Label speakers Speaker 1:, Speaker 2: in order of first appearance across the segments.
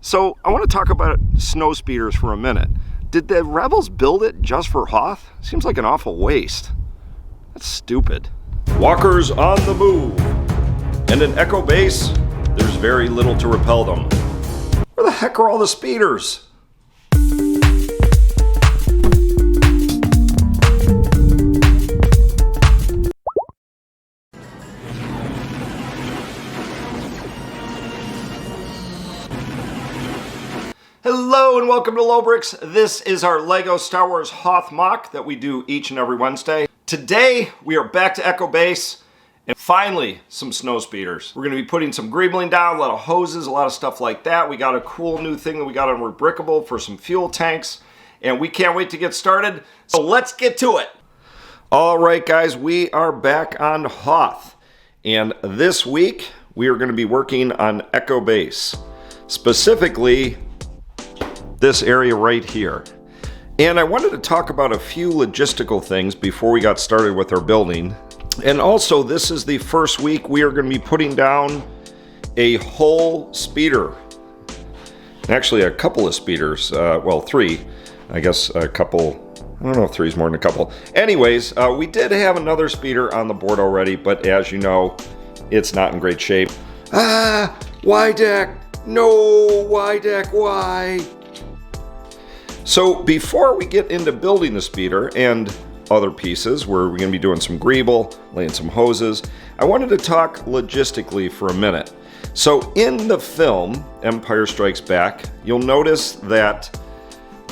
Speaker 1: So I want to talk about snow speeders for a minute. Did the rebels build it just for Hoth? Seems like an awful waste. That's stupid. Walkers on the move. And in Echo Base, there's very little to repel them. Where the heck are all the speeders? Hello and welcome to Lobricks. This is our LEGO Star Wars Hoth MOC that we do each and every Wednesday. Today we are back to Echo Base and finally some snow speeders. We're going to be putting some greebling down, a lot of hoses, a lot of stuff like that. We got a cool new thing that we got on Lobricks for some fuel tanks and we can't wait to get started. So let's get to it. Alright guys, we are back on Hoth and this week we are going to be working on Echo Base. Specifically this area right here. And I wanted to talk about a few logistical things before we got started with our building. And also, this is the first week we are going to be putting down a whole speeder. Actually, a couple of speeders. Well, three. I guess a couple. I don't know if three's more than a couple. Anyways, we did have another speeder on the board already, but as you know, it's not in great shape. Why deck? No, why deck, why? So before we get into building the speeder and other pieces where we're going to be doing some greeble, laying some hoses, I wanted to talk logistically for a minute. So in the film, Empire Strikes Back, you'll notice that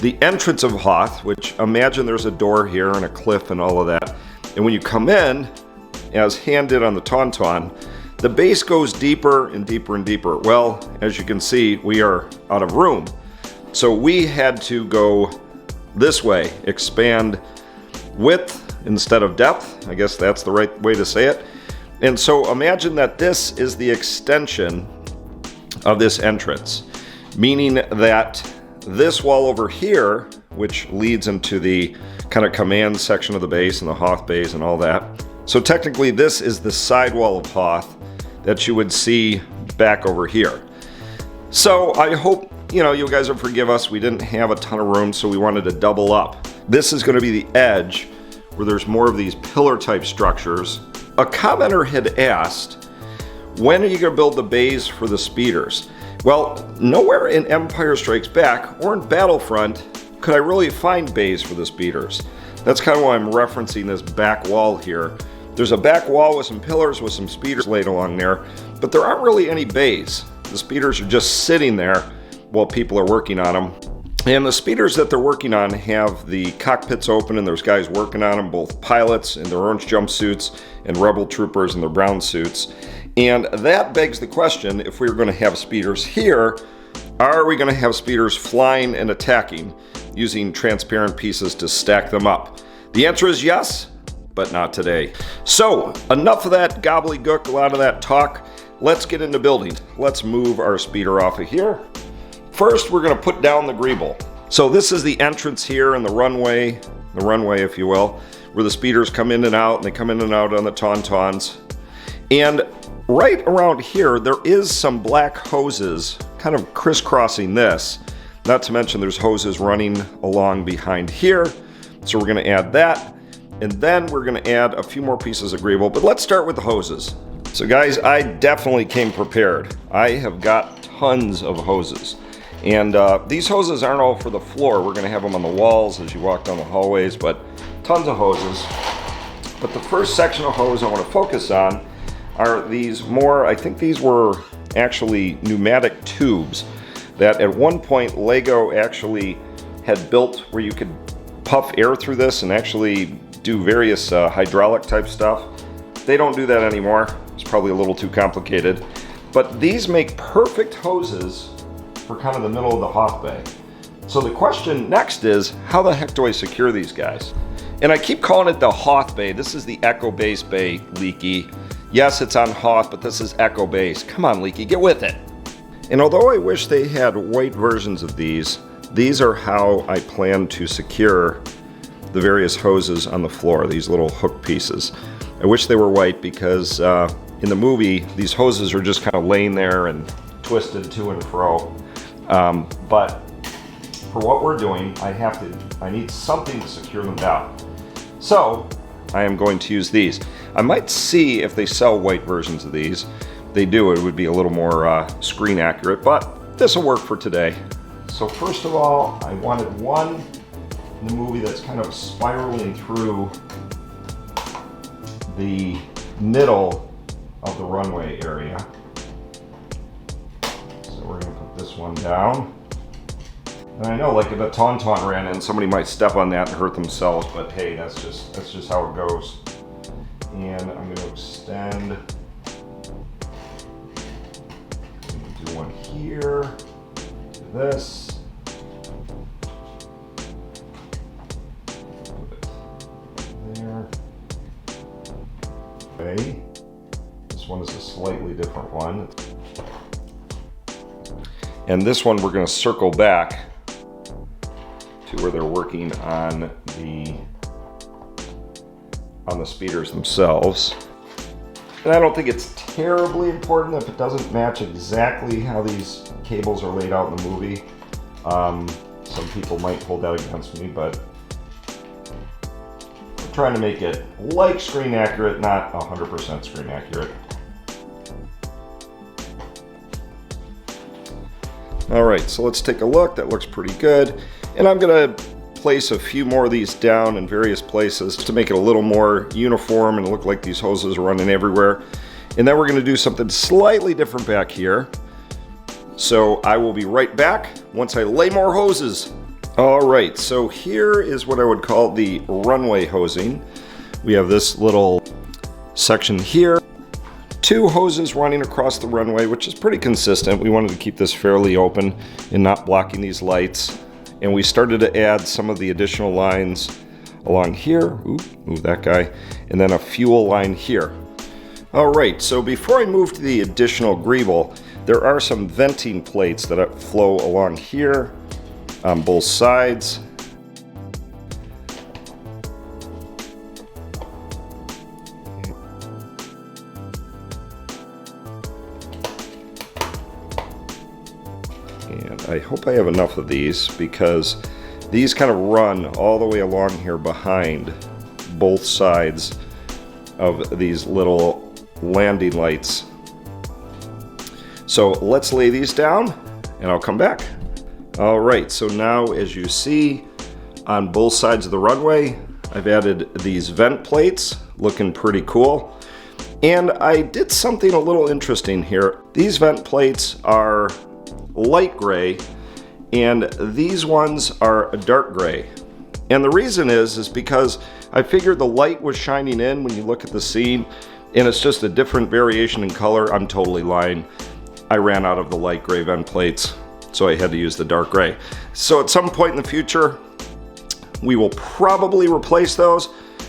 Speaker 1: the entrance of Hoth, which imagine there's a door here and a cliff and all of that, and when you come in, as Han did on the Tauntaun, the base goes deeper and deeper and deeper. Well, as you can see, we are out of room. So we had to go this way, expand width instead of depth. I guess that's the right way to say it. And so imagine that this is the extension of this entrance, meaning that this wall over here, which leads into the kind of command section of the base and the Hoth base and all that. So technically this is the sidewall of Hoth that you would see back over here. So I hope you guys will forgive us. We didn't have a ton of room, so we wanted to double up. This is going to be the edge where there's more of these pillar type structures. A commenter had asked, when are you going to build the bays for the speeders? Well, nowhere in Empire Strikes Back or in Battlefront could I really find bays for the speeders. That's kind of why I'm referencing this back wall here. There's a back wall with some pillars with some speeders laid along there, but there aren't really any bays. The speeders are just sitting there while people are working on them. And the speeders that they're working on have the cockpits open and there's guys working on them, both pilots in their orange jumpsuits and rebel troopers in their brown suits. And that begs the question, if we're going to have speeders here, are we going to have speeders flying and attacking using transparent pieces to stack them up? The answer is yes, but not today. So enough of that gobbledygook, a lot of that talk. Let's get into building. Let's move our speeder off of here. First, we're going to put down the greeble. So this is the entrance here and the runway if you will, where the speeders come in and out, and they come in and out on the Tauntauns. And right around here, there is some black hoses kind of crisscrossing this. Not to mention there's hoses running along behind here. So we're going to add that. And then we're going to add a few more pieces of greeble. But let's start with the hoses. So guys, I definitely came prepared. I have got tons of hoses. And these hoses aren't all for the floor. We're going to have them on the walls as you walk down the hallways, but tons of hoses. But the first section of hose I want to focus on are these more, I think these were actually pneumatic tubes that at one point LEGO actually had built where you could puff air through this and actually do various hydraulic type stuff. They don't do that anymore. It's probably a little too complicated. But these make perfect hoses for kind of the middle of the Hoth bay. So the question next is, how the heck do I secure these guys? And I keep calling it the Hoth bay. This is the Echo Base bay, Leaky. Yes, it's on Hoth, but this is Echo Base. Come on, Leaky, get with it. And although I wish they had white versions of these are how I plan to secure the various hoses on the floor, these little hook pieces. I wish they were white because in the movie, these hoses are just kind of laying there and twisted to and fro. But for what we're doing, I need something to secure them down. So I am going to use these. I might see if they sell white versions of these. If they do, it would be a little more screen accurate, but this will work for today. So first of all, I wanted one in the movie that's kind of spiraling through the middle of the runway area. So we're going to put this one down. And I know, like, if a Tauntaun ran in, somebody might step on that and hurt themselves, but hey, that's just how it goes. And I'm going to extend. I'm going to do one here. Do this. Put it there. Okay. This one is a slightly different one. And this one we're going to circle back to where they're working on the speeders themselves. And I don't think it's terribly important if it doesn't match exactly how these cables are laid out in the movie. Some people might hold that against me, but I'm trying to make it like screen accurate, not 100% screen accurate. All right, so let's take a look. That looks pretty good. And I'm gonna place a few more of these down in various places to make it a little more uniform and look like these hoses are running everywhere. And then we're gonna do something slightly different back here. So I will be right back once I lay more hoses. All right, so here is what I would call the runway hosing. We have this little section here. 2 hoses running across the runway, which is pretty consistent. We wanted to keep this fairly open and not blocking these lights. And we started to add some of the additional lines along here. Ooh, move that guy. And then a fuel line here. All right, so before I move to the additional Greeble, there are some venting plates that flow along here on both sides. And I hope I have enough of these because these kind of run all the way along here behind both sides of these little landing lights. So let's lay these down and I'll come back. All right, so now as you see on both sides of the runway, I've added these vent plates, looking pretty cool. And I did something a little interesting here. These vent plates are light gray and these ones are a dark gray. And the reason is because I figured the light was shining in when you look at the scene and it's just a different variation in color. I'm totally lying. I ran out of the light gray vent plates, so I had to use the dark gray. So at some point in the future, we will probably replace those.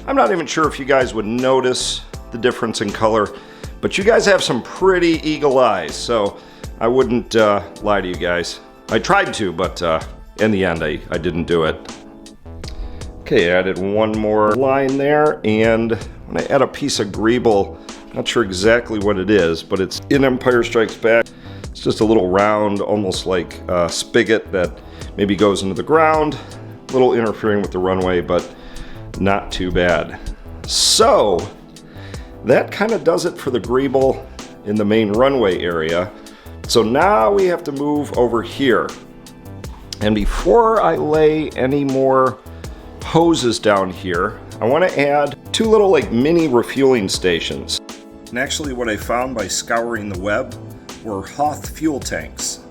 Speaker 1: I'm not even sure if you guys would notice the difference in color, but you guys have some pretty eagle eyes, so I wouldn't lie to you guys. I tried to, but in the end, I didn't do it. Okay, I added one more line there, and when I add a piece of Greeble, not sure exactly what it is, but it's in Empire Strikes Back. It's just a little round, almost like a spigot that maybe goes into the ground. A little interfering with the runway, but not too bad. So that kind of does it for the Greeble in the main runway area. So now we have to move over here. And before I lay any more hoses down here, I want to add 2 little like mini refueling stations. And actually what I found by scouring the web were Hoth fuel tanks,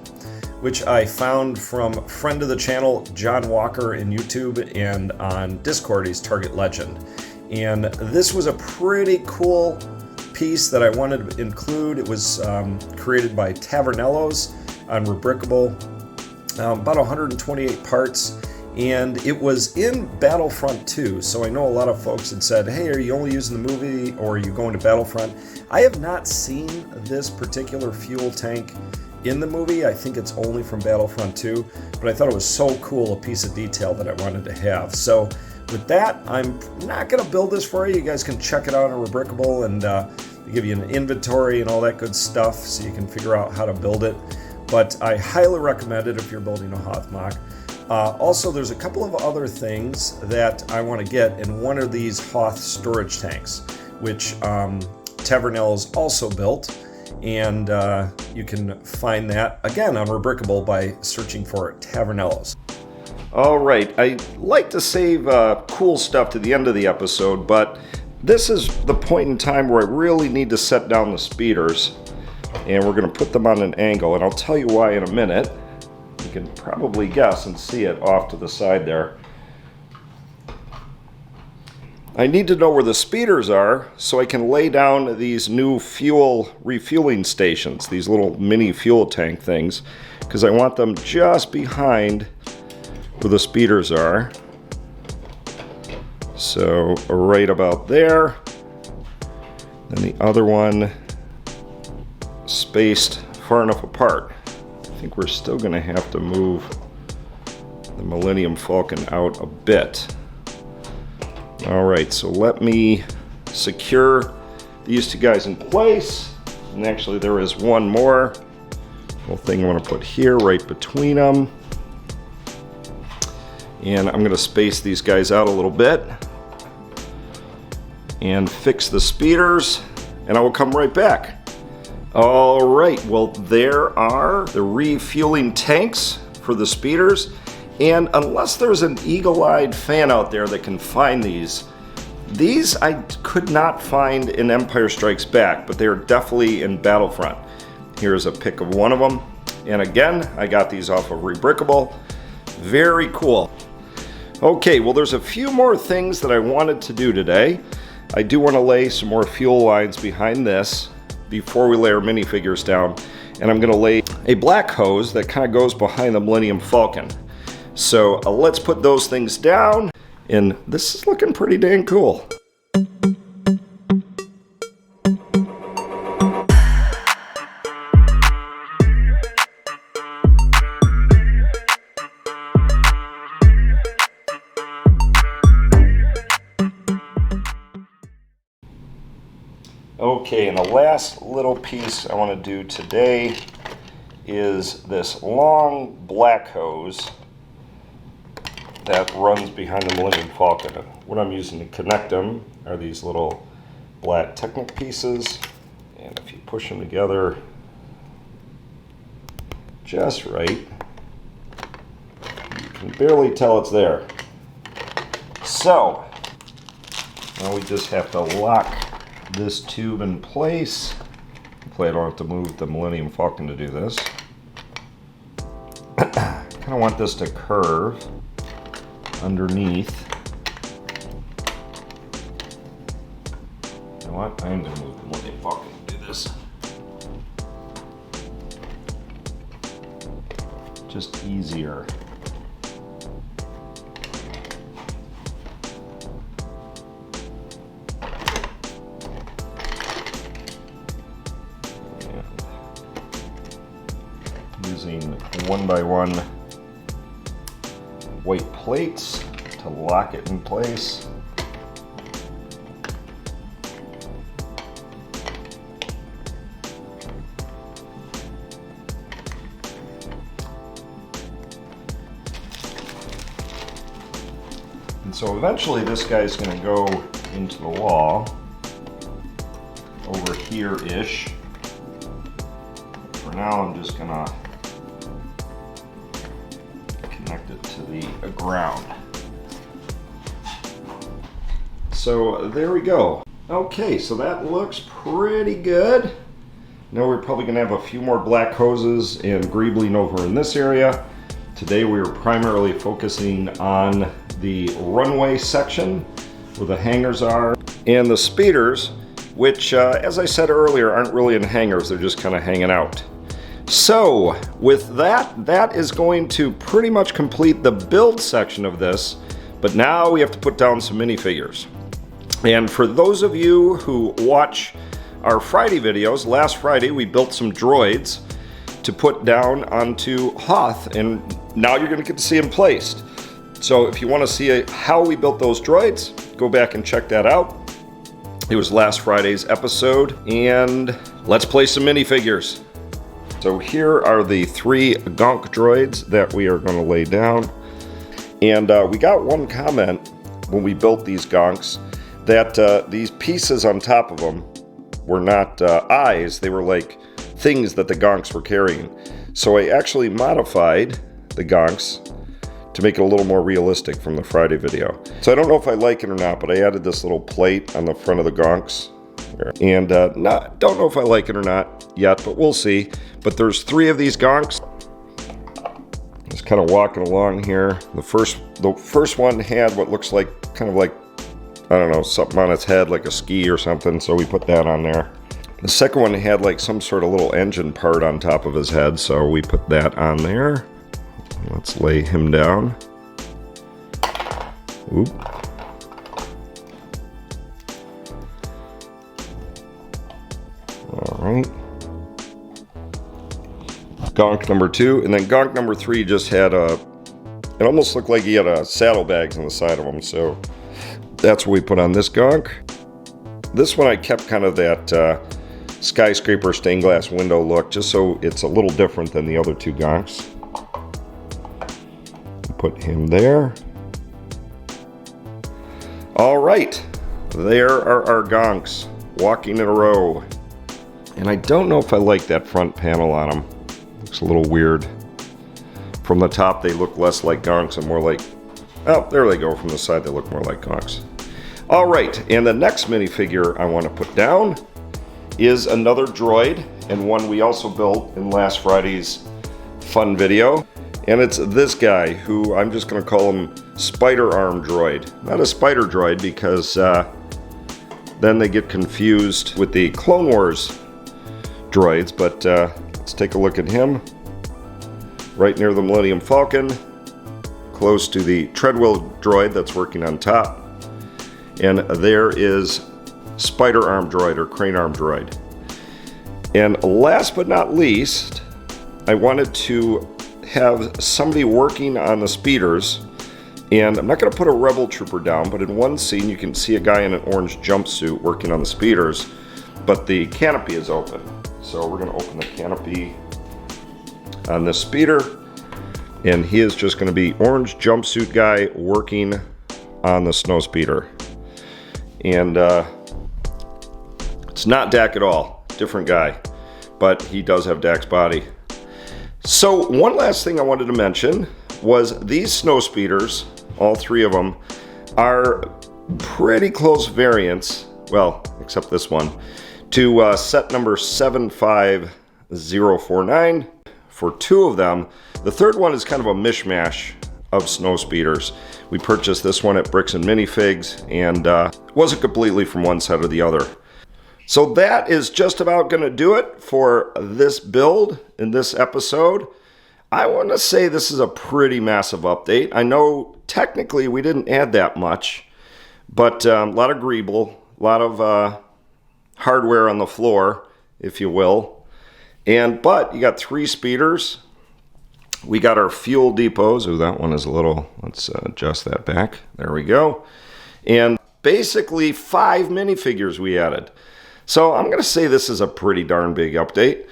Speaker 1: which I found from a friend of the channel, John Walker in YouTube, and on Discord he's Target Legend. And this was a pretty cool piece that I wanted to include. It was created by Tavernellos on Rubricable, about 128 parts, and it was in Battlefront 2. So I know a lot of folks had said, hey, are you only using the movie or are you going to Battlefront? I have not seen this particular fuel tank in the movie. I think it's only from Battlefront 2, but I thought it was so cool, a piece of detail that I wanted to have. So with that, I'm not going to build this for you. You guys can check it out on Rubricable, and they give you an inventory and all that good stuff so you can figure out how to build it. but I highly recommend it if you're building a Hoth MOC. Also, there's a couple of other things that I want to get in one of these Hoth storage tanks, which Tavernell's also built, and you can find that again on Rebrickable by searching for Tavernellos. All right, I like to save cool stuff to the end of the episode, but this is the point in time where I really need to set down the speeders, and we're going to put them on an angle, and I'll tell you why in a minute. You can probably guess and see it off to the side there. I need to know where the speeders are so I can lay down these new fuel refueling stations, these little mini fuel tank things, because I want them just behind where the speeders are. So right about there. Then the other one spaced far enough apart. I think we're still going to have to move the Millennium Falcon out a bit. All right, so let me secure these two guys in place. And actually there is one more little thing I want to put here right between them. And I'm going to space these guys out a little bit and fix the speeders, and I will come right back. All right, well, there are the refueling tanks for the speeders, and unless there's an eagle-eyed fan out there that can find these I could not find in Empire Strikes Back, but they're definitely in Battlefront. Here's a pic of one of them, and again, I got these off of Rebrickable. Very cool. Okay, well, there's a few more things that I wanted to do today. I do want to lay some more fuel lines behind this before we lay our minifigures down, and I'm going to lay a black hose that kind of goes behind the Millennium Falcon. So let's put those things down, and this is looking pretty dang cool. Okay, and the last little piece I want to do today is this long black hose that runs behind the Millennium Falcon. What I'm using to connect them are these little black Technic pieces, and if you push them together just right, you can barely tell it's there. So now we just have to lock this tube in place. Hopefully I don't have to move the Millennium Falcon to do this. Kind of want this to curve underneath. You know what? I am going to move the Millennium Falcon to do this. Just easier. Using 1x1 white plates to lock it in place. And so eventually this guy's going to go into the wall over here-ish. For now I'm just going to connect it to the ground. So there we go. Okay, so that looks pretty good. Now we're probably going to have a few more black hoses and greebling over in this area. Today we are primarily focusing on the runway section where the hangars are and the speeders, which as I said earlier aren't really in hangars, they're just kind of hanging out. So with that, that is going to pretty much complete the build section of this, but now we have to put down some minifigures. And for those of you who watch our Friday videos, last Friday we built some droids to put down onto Hoth, and now you're going to get to see them placed. So if you want to see how we built those droids, go back and check that out. It was last Friday's episode, and let's play some minifigures. So here are the 3 gonk droids that we are going to lay down. And we got one comment when we built these gonks that these pieces on top of them were not eyes, they were like things that the gonks were carrying. So I actually modified the gonks to make it a little more realistic from the Friday video. So I don't know if I like it or not, but I added this little plate on the front of the gonks. And don't know if I like it or not yet, but we'll see. But there's 3 of these gonks. Just kind of walking along here. The first one had what looks like kind of like, I don't know, something on its head, like a ski or something, so we put that on there. The second one had like some sort of little engine part on top of his head, so we put that on there. Let's lay him down. Oop. All right. Gonk number 2, and then gonk number 3 just had it almost looked like he had saddlebags on the side of him, so that's what we put on this gonk. This one I kept kind of that skyscraper stained glass window look, just so it's a little different than the other 2 gonks. Put him there. All right, there are our gonks walking in a row. And I don't know if I like that front panel on them. Looks a little weird. From the top they look less like gonks and more like, oh, there they go. From the side they look more like gonks. All right, and the next minifigure I want to put down is another droid, and one we also built in last Friday's fun video. And it's this guy, who I'm just going to call him Spider Arm Droid. Not a spider droid, because then they get confused with the Clone Wars droids, but let's take a look at him. Right near the Millennium Falcon, close to the treadwheel droid that's working on top. And there is Spider Arm Droid, or Crane Arm Droid. And last but not least, I wanted to have somebody working on the speeders. And I'm not going to put a Rebel Trooper down, but in one scene you can see a guy in an orange jumpsuit working on the speeders, but the canopy is open. So we're going to open the canopy on this speeder, and he is just going to be orange jumpsuit guy working on the snow speeder. And it's not Dak at all, different guy, but he does have Dak's body. So one last thing I wanted to mention was these snow speeders, all 3 of them, are pretty close variants, well, except this one, to set number 75049 for 2 of them. The third one is kind of a mishmash of snow speeders. We purchased this one at Bricks and Minifigs, and wasn't completely from one side or the other. So that is just about going to do it for this build in this episode. I want to say this is a pretty massive update. I know technically we didn't add that much, but a lot of Greeble, a lot of hardware on the floor, if you will. But you got 3 speeders. We got our fuel depots. Oh, that one is a little, let's adjust that back. There we go. And basically 5 minifigures we added. So I'm going to say this is a pretty darn big update.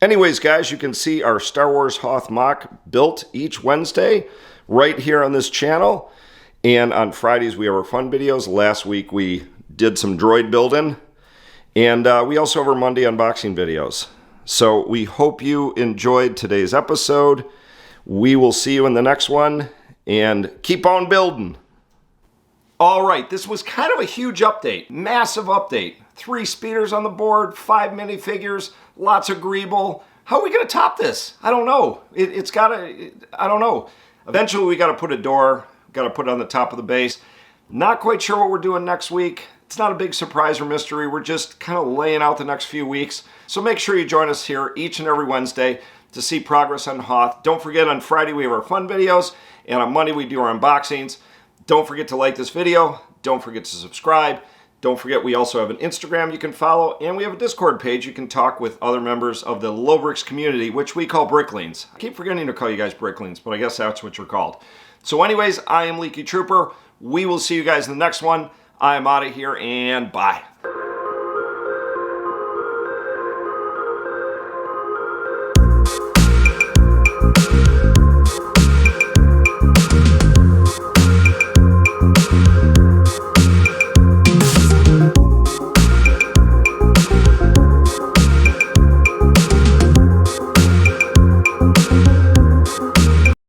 Speaker 1: Anyways, guys, you can see our Star Wars Hoth MOC built each Wednesday right here on this channel. And on Fridays, we have our fun videos. Last week, we did some droid building. And we also have our Monday unboxing videos. So we hope you enjoyed today's episode. We will see you in the next one. And keep on building. All right, this was kind of a huge update. Massive update. 3 speeders on the board, 5 minifigures, lots of Greeble. How are we going to top this? I don't know. It's got to, I don't know. Eventually we got to put a door, got to put it on the top of the base. Not quite sure what we're doing next week. It's not a big surprise or mystery. We're just kind of laying out the next few weeks. So make sure you join us here each and every Wednesday to see progress on Hoth. Don't forget, on Friday we have our fun videos, and on Monday we do our unboxings. Don't forget to like this video. Don't forget to subscribe. Don't forget we also have an Instagram you can follow, and we have a Discord page you can talk with other members of the Lobricks community, which we call Bricklings. I keep forgetting to call you guys Bricklings, but I guess that's what you're called. So anyways, I am Leaky Trooper. We will see you guys in the next one. I am out of here, and bye.